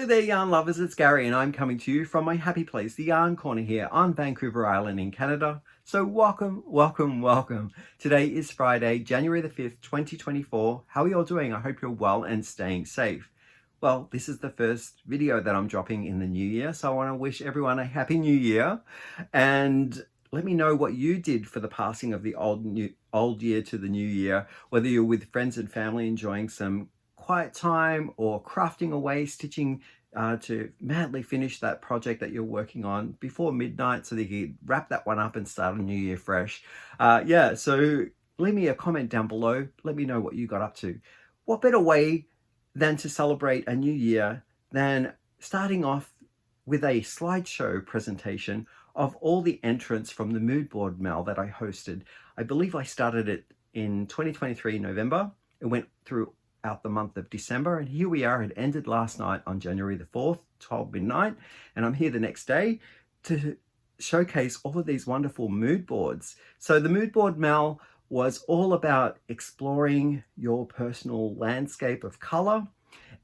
Hello there, yarn lovers, it's Gary and I'm coming to you from my happy place, the Yarn Corner here on Vancouver Island in Canada. So welcome, welcome, welcome. Today is Friday, January the 5th, 2024. How are you all doing? I hope you're well and staying safe. Well, this is the first video that I'm dropping in the new year, so I want to wish everyone a happy new year and let me know what you did for the passing of the old year to the new year, whether you're with friends and family enjoying some quiet time or crafting away, stitching to madly finish that project that you're working on before midnight so that you can wrap that one up and start a new year fresh. So leave me a comment down below. Let me know what you got up to. What better way than to celebrate a new year than starting off with a slideshow presentation of all the entrants from the mood board mail that I hosted. I believe I started it in 2023 November. It went through out the month of December, and here we are. It ended last night on January the 4th, 12 midnight, and I'm here the next day to showcase all of these wonderful mood boards. So the mood board mail was all about exploring your personal landscape of color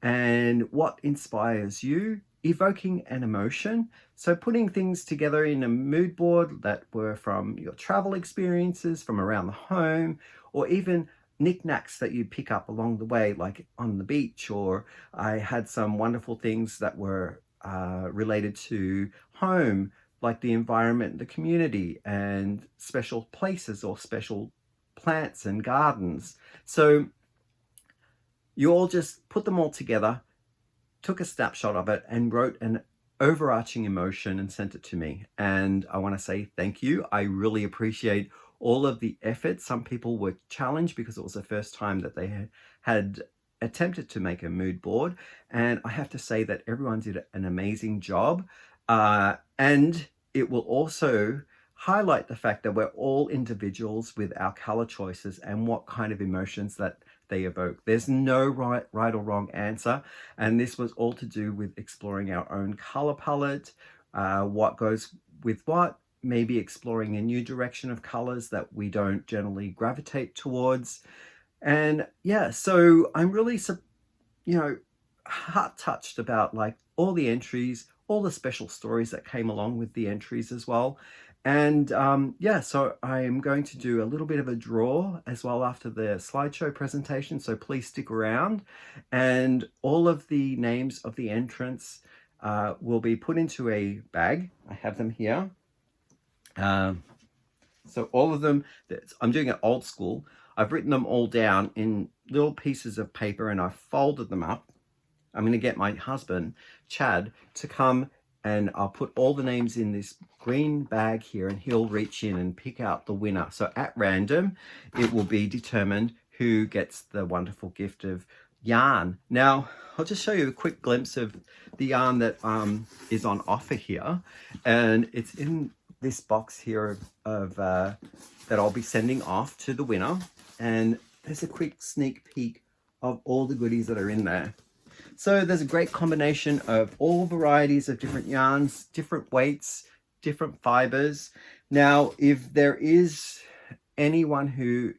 and what inspires you, evoking an emotion. So putting things together in a mood board that were from your travel experiences, from around the home, or even knickknacks that you pick up along the way, like on the beach, or I had some wonderful things that were related to home, like the environment, the community, and special places or special plants and gardens. So you all just put them all together, took a snapshot of it, and wrote an overarching emotion and sent it to me. And I want to say thank you. I really appreciate all of the effort. Some people were challenged because it was the first time that they had attempted to make a mood board. And I have to say that everyone did an amazing job. And it will also highlight the fact that we're all individuals with our color choices and what kind of emotions that they evoke. There's no right or wrong answer. And this was all to do with exploring our own color palette, what goes with what, maybe exploring a new direction of colors that we don't generally gravitate towards. And yeah, so I'm really, heart touched about like all the entries, all the special stories that came along with the entries as well. And so I'm going to do a little bit of a draw as well after the slideshow presentation. So please stick around, and all of the names of the entrants will be put into a bag. I have them here. So all of them, I'm doing it old school. I've written them all down in little pieces of paper and I've folded them up. I'm going to get my husband, Chad, to come, and I'll put all the names in this green bag here and he'll reach in and pick out the winner. So at random, it will be determined who gets the wonderful gift of yarn. Now, I'll just show you a quick glimpse of the yarn that is on offer here. And it's in this box here of that I'll be sending off to the winner. And there's a quick sneak peek of all the goodies that are in there. So there's a great combination of all varieties of different yarns, different weights, different fibers. Now, if there is anyone who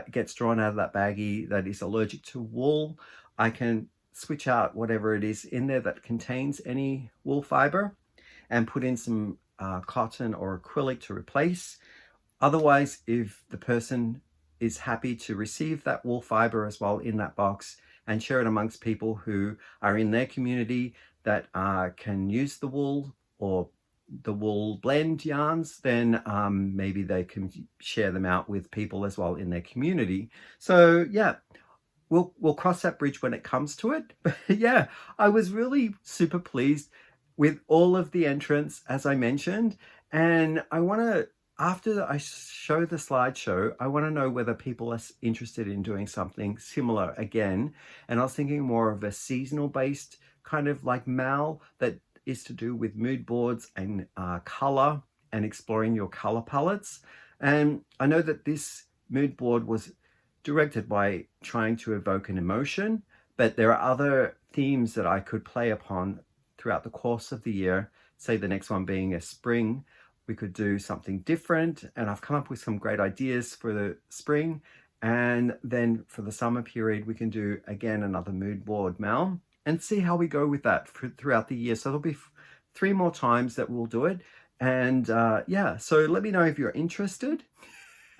gets drawn out of that baggie that is allergic to wool, I can switch out whatever it is in there that contains any wool fiber and put in some cotton or acrylic to replace. Otherwise, if the person is happy to receive that wool fiber as well in that box and share it amongst people who are in their community that can use the wool or the wool blend yarns, then maybe they can share them out with people as well in their community. So yeah, we'll cross that bridge when it comes to it. But yeah, I was really super pleased with all of the entrants, as I mentioned, and I want to, after I show the slideshow, I want to know whether people are interested in doing something similar again. And I was thinking more of a seasonal based kind of like mail that is to do with mood boards and color and exploring your color palettes. And I know that this mood board was directed by trying to evoke an emotion, but there are other themes that I could play upon throughout the course of the year. Say the next one being a spring, we could do something different, and I've come up with some great ideas for the spring. And then for the summer period, we can do again another mood board mail. and see how we go with that throughout the year. So there'll be 3 more times that we'll do it. And yeah, so let me know if you're interested.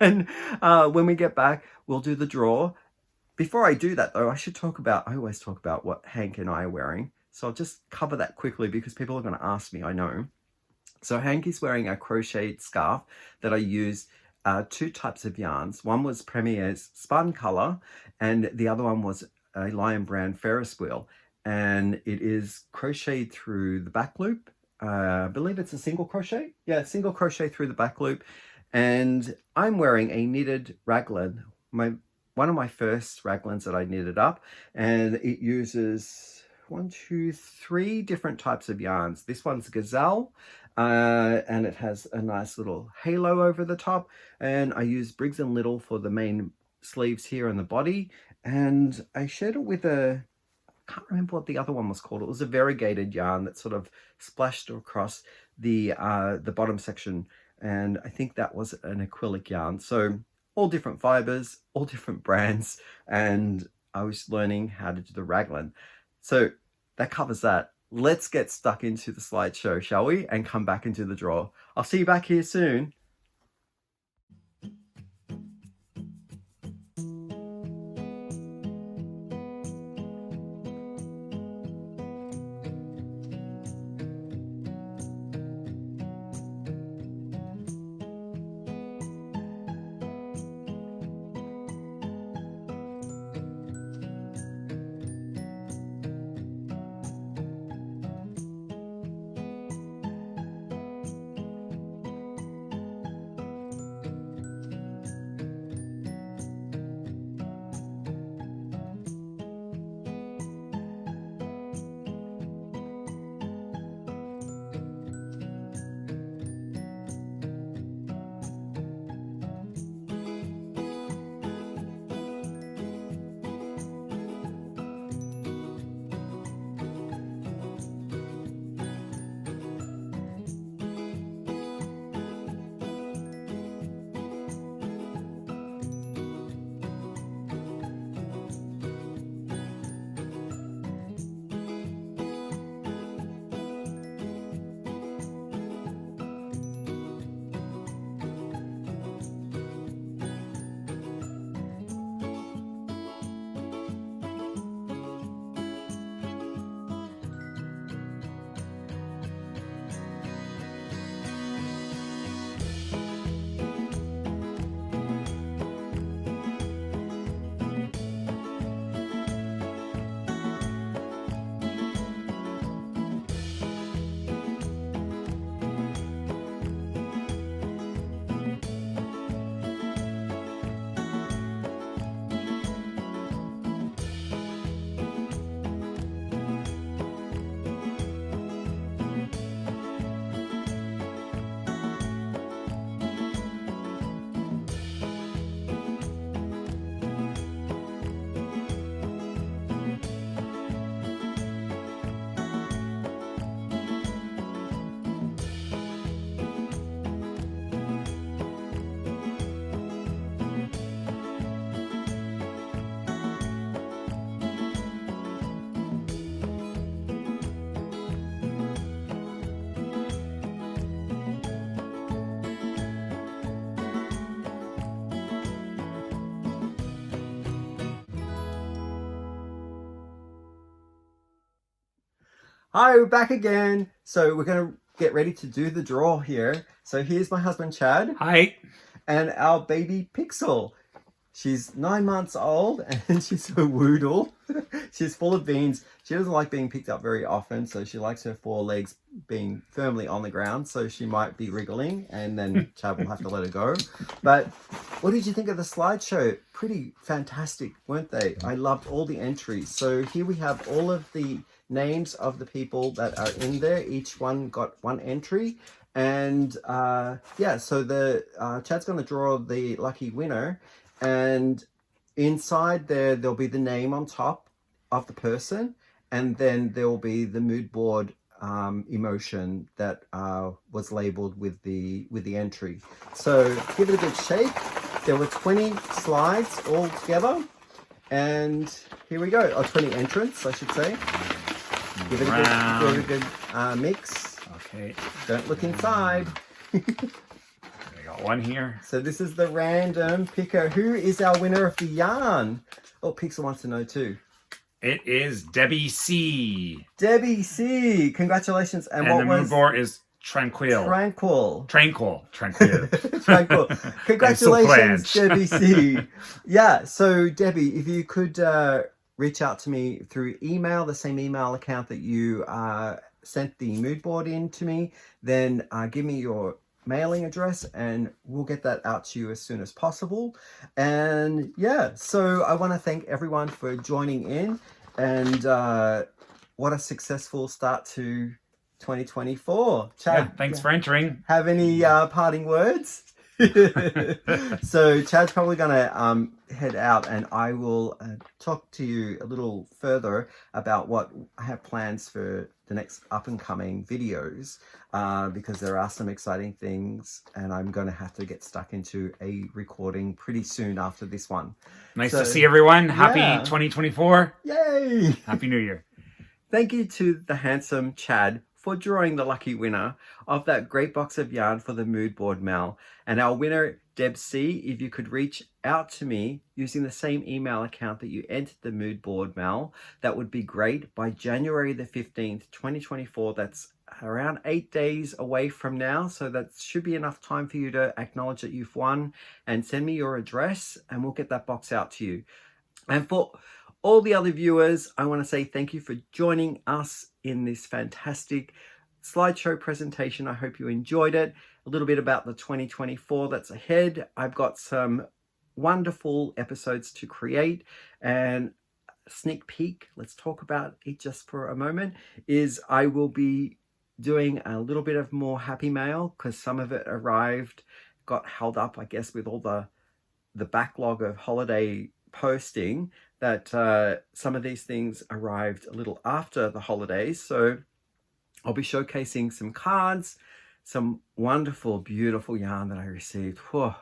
And when we get back, we'll do the draw. Before I do that, though, I always talk about what Hank and I are wearing. So I'll just cover that quickly because people are going to ask me, I know. So Hank is wearing a crocheted scarf that I used 2 types of yarns. One was Premier's Spartan Color, and the other one was a Lion Brand Ferris wheel. And it is crocheted through the back loop. I believe it's a single crochet. Yeah, single crochet through the back loop. And I'm wearing a knitted raglan, one of my first raglans that I knitted up, and it uses 1, 2, 3 different types of yarns. This one's Gazelle, and it has a nice little halo over the top, and I use Briggs & Little for the main sleeves here and the body, and I shared it with I can't remember what the other one was called. It was a variegated yarn that sort of splashed across the bottom section, and I think that was an acrylic yarn. So all different fibers, all different brands, and I was learning how to do the raglan. So that covers that. Let's get stuck into the slideshow, shall we? And come back into the draw. I'll see you back here soon. Hi, we're back again. So we're going to get ready to do the draw here. So here's my husband, Chad. Hi. And our baby Pixel. She's 9 months old and she's a woodle. She's full of beans. She doesn't like being picked up very often, so she likes her 4 legs being firmly on the ground, so she might be wriggling and then Chad will have to let her go. But what did you think of the slideshow? Pretty fantastic, weren't they? I loved all the entries. So here we have all of the names of the people that are in there. Each one got 1 entry. And yeah, so the Chad's going to draw the lucky winner. And inside there'll be the name on top of the person, and then there will be the mood board emotion that was labeled with the entry. So give it a good shake. There were 20 slides all together, and here we go. 20 entrants, I should say. Give it a good mix. Okay. Don't look inside. I got one here. So this is the random picker. Who is our winner of the yarn? Oh, Pixel wants to know too. It is Debbie C. Debbie C. Congratulations. And what the was... mood board is Tranquil. Tranquil. Tranquil. Congratulations, Debbie C. Yeah, so Debbie, if you could reach out to me through email, the same email account that you sent the mood board in to me, then give me your mailing address and we'll get that out to you as soon as possible. And yeah, so I want to thank everyone for joining in, and what a successful start to 2024. Chad, thanks for entering. Have any parting words? So Chad's probably gonna head out, and I will talk to you a little further about what I have plans for the next up and coming videos, because there are some exciting things, and I'm going to have to get stuck into a recording pretty soon after this one. Nice to see everyone. Happy yeah. 2024. Yay! Happy New Year. Thank you to the handsome Chad for drawing the lucky winner of that great box of yarn for the mood board mail. And our winner, Deb C, if you could reach out to me using the same email account that you entered the mood board mail, that would be great. By January the 15th, 2024, that's around 8 days away from now. So that should be enough time for you to acknowledge that you've won and send me your address, and we'll get that box out to you. And for all the other viewers, I want to say thank you for joining us in this fantastic slideshow presentation. I hope you enjoyed it. A little bit about the 2024 that's ahead. I've got some wonderful episodes to create, and a sneak peek, let's talk about it just for a moment, is I will be doing a little bit of more happy mail, because some of it arrived, got held up, I guess, with all the backlog of holiday posting, that some of these things arrived a little after the holidays. So I'll be showcasing some cards, some wonderful, beautiful yarn that I received. Whew.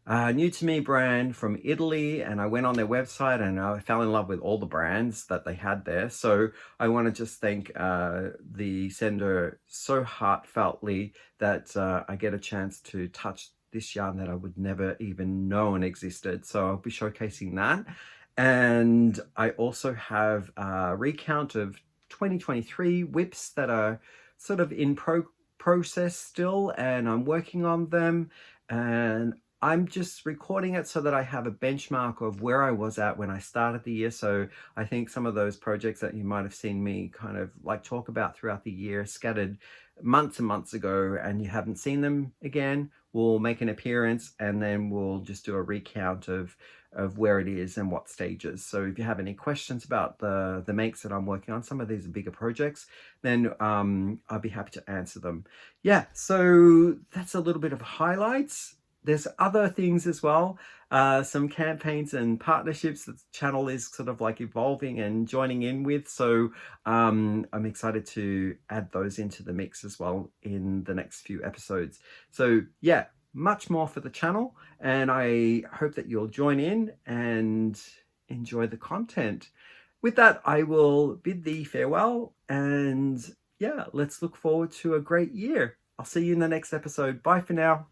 New to me brand from Italy, and I went on their website and I fell in love with all the brands that they had there. So I want to just thank the sender so heartfeltly that I get a chance to touch this yarn that I would never even known existed. So I'll be showcasing that. And I also have a recount of 2023 whips that are sort of in process still, and I'm working on them, and I'm just recording it so that I have a benchmark of where I was at when I started the year. So I think some of those projects that you might have seen me kind of like talk about throughout the year, scattered months and months ago, and you haven't seen them again, will make an appearance, and then we'll just do a recount of where it is and what stages. So if you have any questions about the makes that I'm working on, some of these are bigger projects, then I'll be happy to answer them. Yeah, so that's a little bit of highlights. There's other things as well, some campaigns and partnerships that the channel is sort of like evolving and joining in with. So I'm excited to add those into the mix as well in the next few episodes. So yeah, much more for the channel, and I hope that you'll join in and enjoy the content. With that, I will bid thee farewell, and yeah, let's look forward to a great year. I'll see you in the next episode. Bye for now.